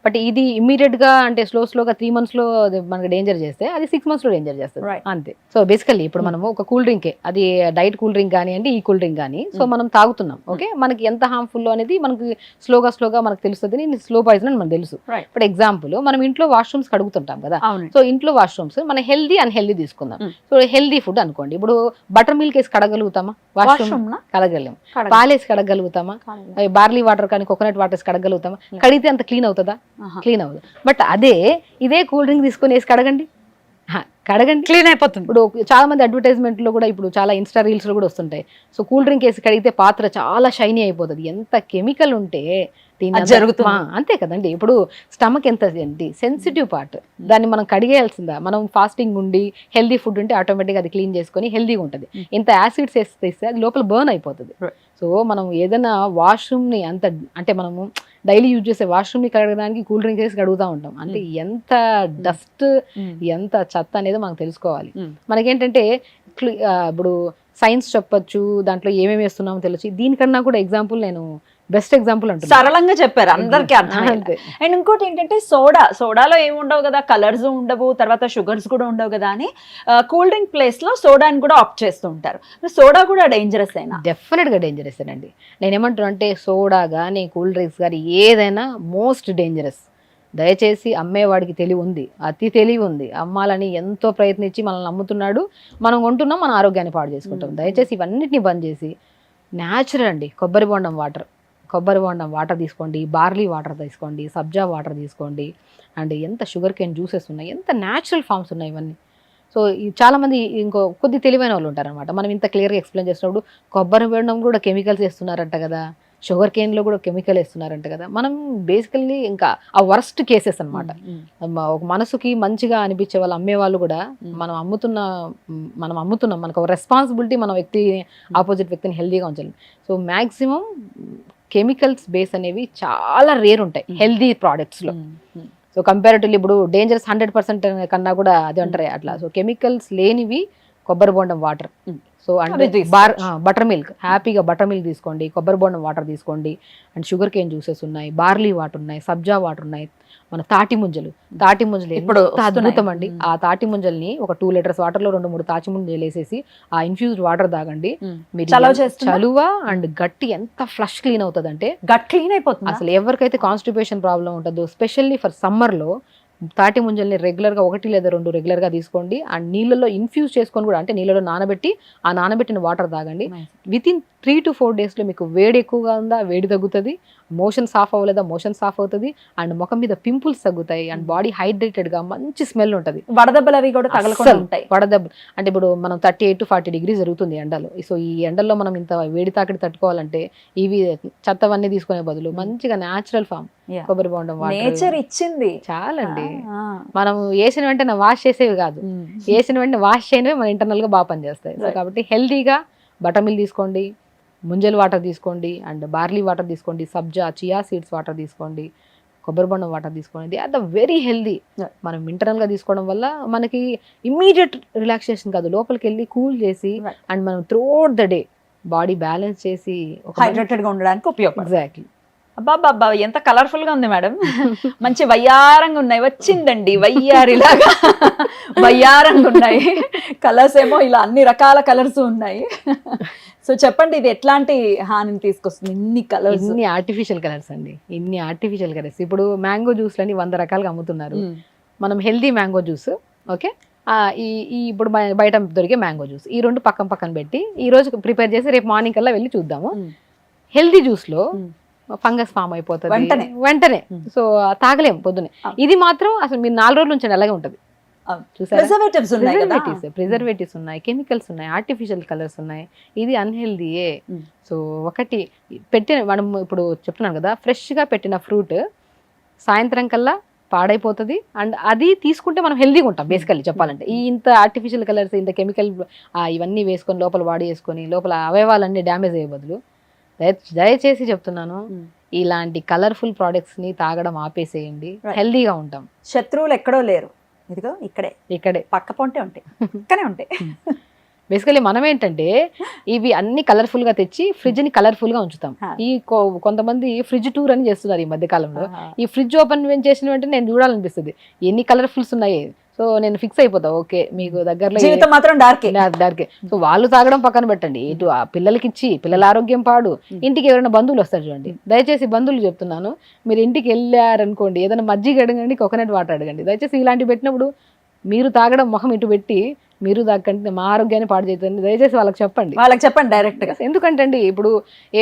బట్ ఇది ఇమీడియట్ గా అంటే స్లోగా 3 months లో మనకి డేంజర్ చేస్తే అది 6 months లో డేంజర్ చేస్తుంది అంతే. సో బేసికల్లీ ఇప్పుడు మనము ఒక కూల్ డ్రింకే, అది డైట్ కూల్ డ్రింక్ కానీ అండి ఈ కూల్ డ్రింక్ కానీ, సో మనం తాగుతున్నాం ఓకే, మనకి ఎంత హార్మ్ఫుల్ అనేది మనకి స్లోగా మనకు తెలుస్తుంది. స్లో పాయిజన్ అని మనకు తెలుసు. ఇప్పుడు ఎగ్జాంపుల్ మనం ఇంట్లో వాష్రూమ్స్ కడుగుతుంటాం కదా. సో ఇంట్లో వాష్రూమ్స్ మన హెల్దీ అన్హెల్దీ తీసుకుందాం. సో హెల్దీ ఫుడ్ అనుకోండి, ఇప్పుడు బటర్ మిల్క్ వేసి కడగలుగుతామా? వాష్రూమ్ కడగలేము. పాలేసి కడగలుగుతామా? బార్లీ వాటర్ కానీ కోకోనట్ వాటర్ వేసి కడగలుగుతామా? కడిగితే అంత క్లీన్ అవుతుందా? క్లీన్ అవ్వదు. బట్ ఇదే కూల్ డ్రింక్ తీసుకొని వేసి కడగండి, క్లీన్ అయిపోతుంది. ఇప్పుడు చాలా మంది అడ్వర్టైజ్మెంట్ లో కూడా ఇప్పుడు చాలా ఇన్స్టా రీల్స్ లో కూడా వస్తుంటాయి. సో కూల్ డ్రింక్ వేసి కడిగితే పాత్ర చాలా షైనీ అయిపోతుంది. ఎంత కెమికల్ ఉంటే జరుగుతుంది అంతే కదండి. ఇప్పుడు స్టమక్ ఎంత సెన్సిటివ్ పార్ట్, దాన్ని మనం కడిగేయాల్సిందా? మనం ఫాస్టింగ్ ఉండి హెల్దీ ఫుడ్ ఉంటే ఆటోమేటిక్గా అది క్లీన్ చేసుకొని హెల్దీగా ఉంటుంది. ఇంత యాసిడ్స్ వేస్తే అది లోపల బర్న్ అయిపోతుంది. సో మనం ఏదైనా వాష్రూమ్ని అంత అంటే మనము డైలీ యూజ్ చేసే వాష్రూమ్ని కడగడానికి కూల్ డ్రింక్ వేసి కడుగుతూ ఉంటాం. అంటే ఎంత డస్ట్ ఎంత చెత్త అనేది మనం తెలుసుకోవాలి. మనకేంటంటే ఇప్పుడు సైన్స్ చెప్పొచ్చు, దాంట్లో ఏమేమి వేస్తున్నామో తెలిసి, దీనికన్నా కూడా ఎగ్జాంపుల్ నేను బెస్ట్ ఎగ్జాంపుల్ అంటున్నాను. సరళంగా చెప్పారు, అందరికీ అర్థం. అండ్ ఇంకోటి ఏంటంటే సోడాలో ఏమి ఉండవు కదా, కలర్స్ ఉండవు, తర్వాత షుగర్స్ కూడా ఉండవు కదా అని కూల్ డ్రింక్ ప్లేస్ లో సోడాని కూడా ఆప్ట్ చేస్తూ ఉంటారు. సోడా కూడా డేంజరస్ అయినా? డెఫినెట్గా డేంజరస్ అండి. నేనేమంటున్నా అంటే సోడా కానీ కూల్ డ్రింక్స్ కానీ ఏదైనా మోస్ట్ డేంజరస్. దయచేసి అమ్మేవాడికి తెలివి ఉంది, అతి తెలివి ఉంది, అమ్మాలని ఎంతో ప్రయత్నించి మనల్ని అమ్ముతున్నాడు, మనం కొంటున్నాం, మన ఆరోగ్యాన్ని పాడు చేసుకుంటాం. దయచేసి ఇవన్నిటిని బంద్ చేసి న్యాచురల్ అండి, కొబ్బరి బొండం వాటర్ తీసుకోండి, బార్లీ వాటర్ తీసుకోండి, సబ్జా వాటర్ తీసుకోండి. అండ్ ఎంత షుగర్ కేన్ జ్యూసెస్ ఉన్నాయి, ఎంత న్యాచురల్ ఫార్మ్స్ ఉన్నాయి ఇవన్నీ. సో చాలామంది ఇంకో కొద్ది తెలివైన వాళ్ళు ఉంటారనమాట. మనం ఇంత క్లియర్గా ఎక్స్ప్లెయిన్ చేసినప్పుడు కొబ్బరి బొండం కూడా కెమికల్స్ వేస్తున్నారంట కదా, షుగర్ కేన్లో కూడా కెమికల్ వేస్తున్నారంట కదా. మనం బేసికల్లీ ఇంకా ఆ వర్స్ట్ కేసెస్ అనమాట. ఒక మనసుకి మంచిగా అనిపించే వాళ్ళు అమ్మే వాళ్ళు కూడా మనం అమ్ముతున్నాం, మనకు ఒక రెస్పాన్సిబిలిటీ, మన ఆపోజిట్ వ్యక్తిని హెల్దీగా ఉంచాలి. సో మ్యాక్సిమం కెమికల్స్ బేస్ అనేవి చాలా రేర్ ఉంటాయి హెల్దీ ప్రోడక్ట్స్లో. సో కంపారిటివ్లీ ఇప్పుడు డేంజరస్ 100% కన్నా కూడా అది అంటారు అట్లా. సో కెమికల్స్ లేనివి కొబ్బరి బొండం వాటర్. సో అంటే బటర్ మిల్క్, హ్యాపీగా బటర్ మిల్క్ తీసుకోండి, కొబ్బరి బొండం వాటర్ తీసుకోండి. అండ్ షుగర్ కేన్ జ్యూసెస్ ఉన్నాయి, బార్లీ వాటర్ ఉన్నాయి, సబ్జా వాటర్ ఉన్నాయి, మన తాటి ముంజలు ఇప్పుడు అద్భుతం అండి. ఆ తాటి ముంజల్ని ఒక 2 లీటర్స్ వాటర్లో 2-3 తాటి ముంజలు వేసేసి ఆ ఇన్ఫ్యూజ్డ్ వాటర్ తాగండి. మీరు చలువ అండ్ గట్టి ఎంత ఫ్లష్ క్లీన్ అవుతుంది అంటే గట్ క్లీన్ అయిపోతుంది. అసలు ఎవరికైతే కాన్స్టిపేషన్ ప్రాబ్లం ఉంటుందో, స్పెషల్లీ ఫర్ సమ్మర్లో తాటి ముంజల్ని రెగ్యులర్గా 1 లేదా 2 రెగ్యులర్గా తీసుకోండి. అండ్ నీళ్ళలో ఇన్ఫ్యూజ్ చేసుకొని కూడా, అంటే నీళ్ళలో నానబెట్టి ఆ నానబెట్టిన వాటర్ తాగండి. వితిన్ 3 to 4 డేస్లో మీకు వేడి ఎక్కువగా ఉందా, వేడి తగ్గుతుంది, మోషన్ సాఫ్ అవ్వలేదా, మోషన్ సాఫ్ అవుతుంది, అండ్ ముఖం మీద పింపుల్స్ తగ్గుతాయి, అండ్ బాడీ హైడ్రేటెడ్గా మంచి స్మెల్ ఉంటుంది. వడదెబ్బలు అవి కూడా తగలకుండా ఉంటాయి. వడదెబ్బ అంటే ఇప్పుడు మనం 38 to 40 degrees జరుగుతుంది ఎండలో. సో ఈ ఎండల్లో మనం ఇంత వేడి తాకిడి తట్టుకోవాలంటే ఇవి చెత్తవన్నీ తీసుకునే బదులు మంచిగా న్యాచురల్ ఫామ్ కొబ్బరి బొండం నేచర్ ఇచ్చింది చాలండి. మనం వేసిన వెంటనే వాష్ చేసేవి కాదు, వేసిన వెంటనే వాష్ చేయనివి మన ఇంటర్నల్ గా బాగా పనిచేస్తాయి. సో కాబట్టి హెల్దీగా బటర్ మిల్క్ తీసుకోండి, ముంజల్ వాటర్ తీసుకోండి, అండ్ బార్లీ వాటర్ తీసుకోండి, సబ్జా చియా సీడ్స్ వాటర్ తీసుకోండి, కొబ్బరి బొండం వాటర్ తీసుకోండి. They are the very healthy. మనం ఇంటర్నల్ గా తీసుకోవడం వల్ల మనకి ఇమ్మీడియట్ రిలాక్సేషన్ కాదు, లోపలికి వెళ్ళి కూల్ చేసి అండ్ మనం throughout the day body balance చేసి హైడ్రేటెడ్ గా ఉండడానికి ఉపయోగపడుతుంది. ఎగ్జాక్ట్లీ. అబ్బాబ్బా ఎంత కలర్ఫుల్ గా ఉంది మేడం, మంచి వయ్యారంగా ఉన్నాయి. వచ్చిందండి వయ్యారిలాగా వయ్యారంగా ఉన్నాయి. కలర్స్ ఏమో ఇలా అన్ని రకాల కలర్స్ ఉన్నాయి. సో చెప్పండి, ఇది ఎట్లాంటి హానిని తీసుకొస్తుంది? ఇన్ని కలర్స్, ఇన్ని ఆర్టిఫిషియల్ కలర్స్ అండి, ఇన్ని ఆర్టిఫిషియల్ కలర్స్. ఇప్పుడు మ్యాంగో జ్యూస్లని 100 రకాలుగా అమ్ముతున్నారు. మనం హెల్దీ మ్యాంగో జ్యూస్, ఓకే, ఈ ఇప్పుడు బయట దొరికే మ్యాంగో జ్యూస్, ఈ 2 పక్కన పెట్టి ఈ రోజు ప్రిపేర్ చేసి రేపు మార్నింగ్ కల్లా వెళ్ళి చూద్దాము. హెల్దీ జ్యూస్ లో ఫంగస్ ఫామ్ అయిపోతుంది వెంటనే. సో తాగలేము పొద్దునే. ఇది మాత్రం అసలు మీరు 4 రోజుల నుంచి అలాగే ఉంటుంది. ప్రిజర్వేటివ్స్ ఉన్నాయి, కెమికల్స్ ఉన్నాయి, ఆర్టిఫిషియల్ కలర్స్ ఉన్నాయి. ఇది అన్హెల్దీయే. సో ఒకటి మనం ఇప్పుడు చెప్తున్నాను కదా, ఫ్రెష్ గా పెట్టిన ఫ్రూట్ సాయంత్రం కల్లా పాడైపోతుంది. అండ్ అది తీసుకుంటే మనం హెల్దీగా ఉంటాం బేసికల్లీ చెప్పాలంటే. ఈ ఇంత ఆర్టిఫిషియల్ కలర్స్, ఇంత కెమికల్ ఇవన్నీ వేసుకొని లోపల బాడీ వేసుకొని లోపల అవయవాలన్నీ డ్యామేజ్ అయ్యే బదులు దయచేసి చెప్తున్నాను, ఇలాంటి కలర్ఫుల్ ప్రోడక్ట్స్ ని తాగడం ఆపేసేయండి, హెల్దీగా ఉంటాం. శత్రువులు ఎక్కడో లేరు, ఇదిగో ఇక్కడే పక్క పొంటే ఉంటాయి, ఇక్కడే ఉంటాయి. బేసికలీ మనం ఏంటంటే ఇవి అన్ని కలర్ఫుల్ గా తెచ్చి ఫ్రిడ్జ్ ని కలర్ఫుల్ గా ఉంచుతాం. ఈ కొంతమంది ఫ్రిడ్జ్ టూర్ అని చేస్తున్నారు ఈ మధ్య కాలంలో. ఈ ఫ్రిడ్జ్ ఓపెన్ చేసిన వెంటనే నేను చూడాలనిపిస్తుంది ఎన్ని కలర్ఫుల్స్ ఉన్నాయి. సో నేను ఫిక్స్ అయిపోతా, ఓకే మీకు దగ్గరలో జీవితం మాత్రం డార్కే. సో వాళ్ళు తాగడం పక్కన పెట్టండి, ఇటు ఆ పిల్లలకి ఇచ్చి పిల్లల ఆరోగ్యం పాడు. ఇంటికి ఎవరైనా బంధువులు వస్తారు చూడండి, దయచేసి బంధువులు చెప్తున్నాను, మీరు ఇంటికి వెళ్ళారనుకోండి, ఏదైనా మజ్జిగ అడగండి, కోకోనట్ వాటర్ అడగండి. దయచేసి ఇలాంటివి పెట్టినప్పుడు మీరు తాగడం మొహం ఇటు పెట్టి మీరు దాకంటే మా ఆరోగ్యాన్ని పాడు చేయండి, దయచేసి వాళ్ళకి చెప్పండి డైరెక్ట్ గా. ఎందుకంటే అండి ఇప్పుడు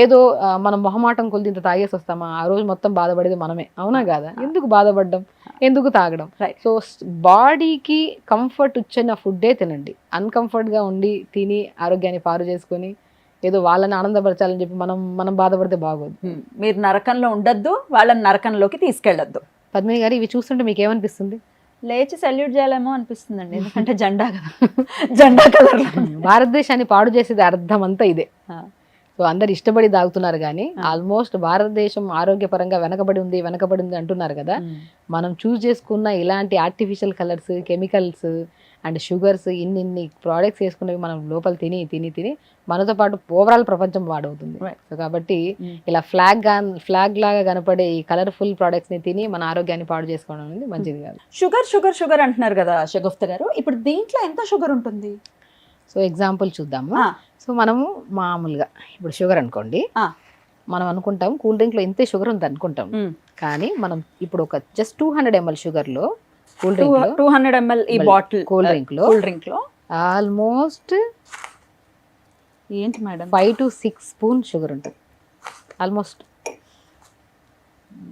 ఏదో మనం మొహమాటం కొలిది ఇంత తాగేసి వస్తామా, ఆ రోజు మొత్తం బాధపడేది మనమే, అవునా కాదా? ఎందుకు బాధపడడం, ఎందుకు తాగడం? సో బాడీకి కంఫర్ట్ ఇచ్చిన ఫుడ్డే తినండి. అన్కంఫర్ట్ గా ఉండి తిని ఆరోగ్యాన్ని పాడు చేసుకొని ఏదో వాళ్ళని ఆనందపరచాలని చెప్పి మనం బాధపడితే బాగోదు. మీరు నరకంలో ఉండొద్దు, వాళ్ళని నరకంలోకి తీసుకెళ్ళొద్దు. పద్మిని గారు, ఇవి చూస్తుంటే మీకు ఏమనిపిస్తుంది? లేచి సెల్యూట్ చేయాలేమో అనిపిస్తుందండి, ఎందుకంటే జెండా కదా, జెండా కలర్. భారతదేశాన్ని పాడు చేసేది అర్థం అంతా ఇదే. సో సో అందరు ఇష్టపడి తాగుతున్నారు కానీ ఆల్మోస్ట్ భారతదేశం ఆరోగ్యపరంగా వెనకబడి ఉంది అంటున్నారు కదా. మనం చూస్ చేసుకున్న ఇలాంటి artificial colours, chemicals and sugars ఇన్ని ప్రోడక్ట్స్ వేసుకున్నవి మనం లోపల తిని మనతో పాటు ఓవరాల్ ప్రపంచం పాడవుతుంది. సో కాబట్టి ఇలా ఫ్లాగ్ లాగా కనపడే ఈ కలర్ఫుల్ ప్రోడక్ట్స్ ని తిని మన ఆరోగ్యాన్ని పాడు చేసుకోవడం అనేది మంచిది కాదు. షుగర్ అంటున్నారు కదా షగుఫ్తా గారు, ఇప్పుడు దీంట్లో ఎంత షుగర్ ఉంటుంది? సో ఎగ్జాంపుల్ చూద్దాము. సో మనము మామూలుగా ఇప్పుడు షుగర్ అనుకోండి, మనం అనుకుంటాం కూల్ డ్రింక్ లో ఇంతే షుగర్ ఉంది అనుకుంటాం. కానీ మనం ఇప్పుడు ఒక జస్ట్ 200 ml షుగర్ లో కూల్ డ్రింక్ 200 ml ఈ బాటిల్ కూల్ డ్రింక్ లో ఆల్మోస్ట్ ఏంటి మేడం 5 to 6 స్పూన్ షుగర్ ఉంటుంది ఆల్మోస్ట్.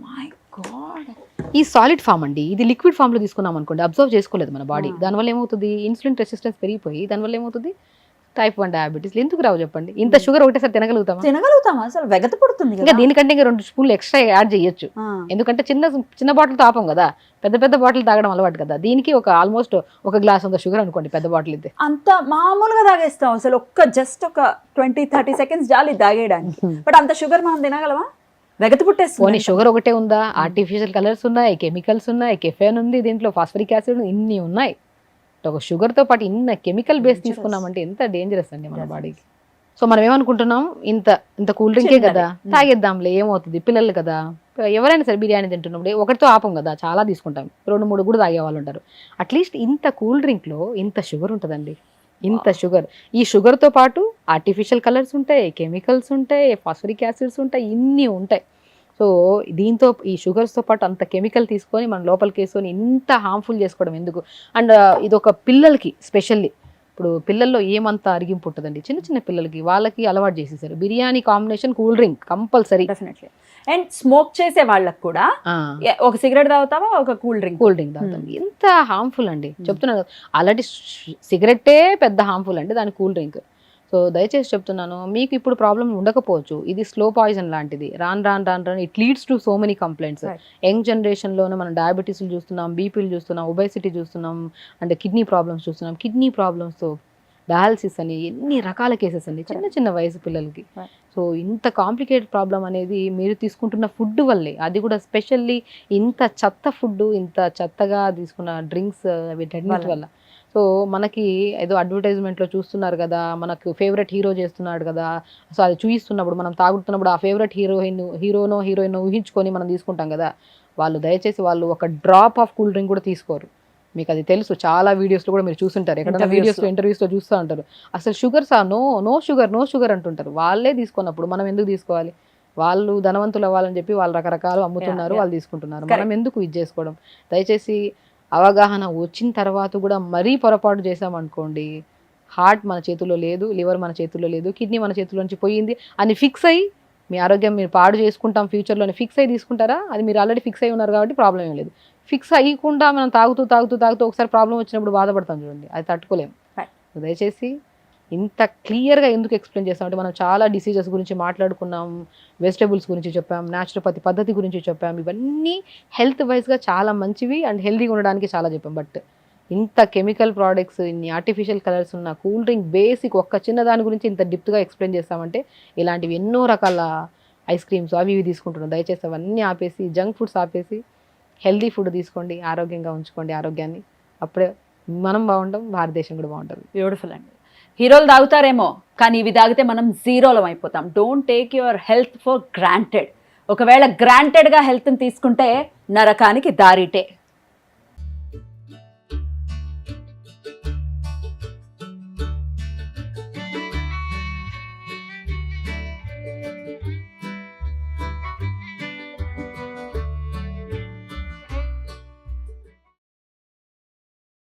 మై గాడ్, ఈ సాలిడ్ ఫామ్ అండి. ఇది లిక్విడ్ ఫామ్ లో తీసుకున్నాం అనుకోండి, అబ్జర్వ్ చేసుకోలేదు మన బాడీ. దానివల్ల ఏమవుతుంది, ఇన్సులిన్ రెసిస్టెన్స్ పెరిగిపోయి దానివల్ల ఏమవుతుంది, type 1 డయాబెటీస్. ఎందుకు రావు చెప్పండి? ఇంత షుగర్ ఒకటేసారి తినగలుగుతామా? అసలు వెగత పడుతుంది ఇంకా దీనికంటే ఇంకా 2 స్పూన్లు ఎక్స్ట్రా యాడ్ చేయొచ్చు. ఎందుకంటే చిన్న బాటిల్ తాపం కదా, పెద్ద బాటిల్ తాగడం అలవాటు కదా. దీనికి ఒక ఆల్మోస్ట్ 1 గ్లాస్ అంత షుగర్ అనుకోండి పెద్ద బాటిల్ అయితే. అంత మామూలుగా తాగేస్తాం అసలు, జస్ట్ ఒక 20-30 seconds జాలి తాగేయడానికి. బట్ అంత షుగర్ మనం తినగలమా? వెగత పుట్టేస్తుంది. షుగర్ ఒకటే ఉందా, ఆర్టిఫిషియల్ కలర్స్ ఉన్నాయి, కెమికల్స్ ఉన్నాయి, కెఫెన్ ఉంది, దీంట్లో ఫాస్ఫరిక్ యాసిడ్ ఇన్ని ఉన్నాయి. ఒక షుగర్ తో పాటు ఇన్న కెమికల్ బేస్ తీసుకున్నామంటే ఎంత డేంజరస్ అండి మన బాడీకి. సో మనం ఏమనుకుంటున్నాం, ఇంత కూల్ డ్రింకే కదా తాగేద్దాంలే ఏమవుతుంది, పిల్లలు కదా. ఎవరైనా సరే బిర్యానీ తింటున్నప్పుడు ఒకటితో ఆపం కదా, చాలా తీసుకుంటాం, 2-3 కూడా తాగే వాళ్ళు ఉంటారు. అట్లీస్ట్ ఇంత కూల్ డ్రింక్ లో ఇంత షుగర్ ఉంటుందండి, ఇంత షుగర్. ఈ షుగర్ తో పాటు ఆర్టిఫిషియల్ కలర్స్ ఉంటాయి, కెమికల్స్ ఉంటాయి, ఫాస్ఫరిక్ యాసిడ్స్ ఉంటాయి, ఇన్ని ఉంటాయి. సో దీంతో ఈ షుగర్స్తో పాటు అంత కెమికల్ తీసుకొని మన లోపలికి వేసుకొని ఇంత హార్మ్ఫుల్ చేసుకోవడం ఎందుకు? అండ్ ఇది ఒక పిల్లలకి స్పెషల్లీ, ఇప్పుడు పిల్లల్లో ఏమంత అరిగింపు ఉంటుందండి, చిన్న పిల్లలకి వాళ్ళకి అలవాటు చేసేసారు biryani combination cool drink compulsory. Definitely. And smoke చేసే వాళ్ళకి కూడా ఒక సిగరెట్ తాగుతావా, ఒక కూల్ డ్రింక్ తాగుతాం. ఎంత హార్మ్ఫుల్ అండి చెప్తున్నాను. ఆల్రెడీ సిగరెట్టే పెద్ద హార్మ్ఫుల్ అండి, దాని కూల్ డ్రింక్. సో దయచేసి చెప్తున్నాను, మీకు ఇప్పుడు ప్రాబ్లం ఉండకపోవచ్చు, ఇది స్లో పాయిజన్ లాంటిది. రాను it leads to so many complaints. Young జనరేషన్లోనే మనం డయాబెటీస్లు చూస్తున్నాం, బీపీలు చూస్తున్నాం, ఒబేసిటీ చూస్తున్నాం, అంటే కిడ్నీ ప్రాబ్లమ్స్ చూస్తున్నాం. కిడ్నీ ప్రాబ్లమ్స్తో డయాలసిస్ అని ఎన్ని రకాల కేసెస్ అండి చిన్న వయసు పిల్లలకి. సో ఇంత కాంప్లికేటెడ్ ప్రాబ్లం అనేది మీరు తీసుకుంటున్న ఫుడ్ వల్లే. అది కూడా స్పెషల్లీ ఇంత చెత్త ఫుడ్, ఇంత చెత్తగా తీసుకున్న డ్రింక్స్ వీటన్నిటి వల్ల. సో మనకి ఏదో అడ్వర్టైజ్మెంట్లో చూస్తున్నారు కదా, మనకు ఫేవరెట్ హీరో చేస్తున్నాడు కదా, సో అది చూపిస్తున్నప్పుడు మనం తాగుతున్నప్పుడు ఆ ఫేవరెట్ హీరోయిన్ ఊహించుకొని మనం తీసుకుంటాం కదా. దయచేసి వాళ్ళు ఒక డ్రాప్ ఆఫ్ కూల్ డ్రింక్ కూడా తీసుకోరు. మీకు అది తెలుసు, చాలా వీడియోస్లో కూడా మీరు చూస్తుంటారు, ఎక్కడైనా వీడియోస్లో ఇంటర్వ్యూస్లో చూస్తూ ఉంటారు. అసలు షుగర్స్ నో షుగర్ అంటుంటారు. వాళ్ళే తీసుకున్నప్పుడు మనం ఎందుకు తీసుకోవాలి? వాళ్ళు ధనవంతులు అవ్వాలని చెప్పి వాళ్ళు రకరకాలు అమ్ముతున్నారు, వాళ్ళు తీసుకుంటున్నారు. మనం ఎందుకు ఇది చేసుకోవడం? దయచేసి అవగాహన వచ్చిన తర్వాత కూడా మరీ పొరపాటు చేసామనుకోండి, హార్ట్ మన చేతుల్లో లేదు, లివర్ మన చేతుల్లో లేదు, కిడ్నీ మన చేతుల్లో నుంచి పోయింది అని ఫిక్స్ అయ్యి మీ ఆరోగ్యం మీరు పాడు చేసుకుంటాం ఫ్యూచర్లోనే ఫిక్స్ అయ్యి తీసుకుంటారా? అది మీరు ఆల్రెడీ ఫిక్స్ అయ్యి ఉన్నారు కాబట్టి ప్రాబ్లం ఏం లేదు. ఫిక్స్ అయ్యకుండా మనం తాగుతూ ఒకసారి ప్రాబ్లం వచ్చినప్పుడు బాధపడతాం చూడండి, అది తట్టుకోలేము. దయచేసి ఇంత క్లియర్గా ఎందుకు ఎక్స్ప్లెయిన్ చేస్తామంటే, మనం చాలా డిసీజెస్ గురించి మాట్లాడుకున్నాం, వెజిటేబుల్స్ గురించి చెప్పాం, న్యాచురోపతి పద్ధతి గురించి చెప్పాం. ఇవన్నీ హెల్త్ వైజ్గా చాలా మంచివి అండ్ హెల్తీగా ఉండడానికి చాలా చెప్పాం. బట్ ఇంత కెమికల్ ప్రోడక్ట్స్, ఇన్ని ఆర్టిఫిషియల్ కలర్స్ ఉన్న కూల్ డ్రింక్ బేసిక్ ఒక్క చిన్న దాని గురించి ఇంత డిప్త్గా ఎక్స్ప్లెయిన్ చేస్తామంటే, ఇలాంటివి ఎన్నో రకాల ఐస్ క్రీమ్స్ అవి ఇవి తీసుకుంటున్నాం. దయచేసి అవన్నీ ఆపేసి, జంక్ ఫుడ్స్ ఆపేసి హెల్తీ ఫుడ్ తీసుకోండి, ఆరోగ్యంగా ఉంచుకోండి ఆరోగ్యాన్ని. అప్పుడే మనం బాగుంటాం, భారతదేశం కూడా బాగుంటుంది. బ్యూటిఫుల్ అండి. హీరోలు తాగుతారేమో, కానీ ఇవి తాగితే మనం జీరోలం అయిపోతాం. Don't take your health for granted. ఒకవేళ గ్రాంటెడ్గా హెల్త్ని తీసుకుంటే నరకానికి దారిటే.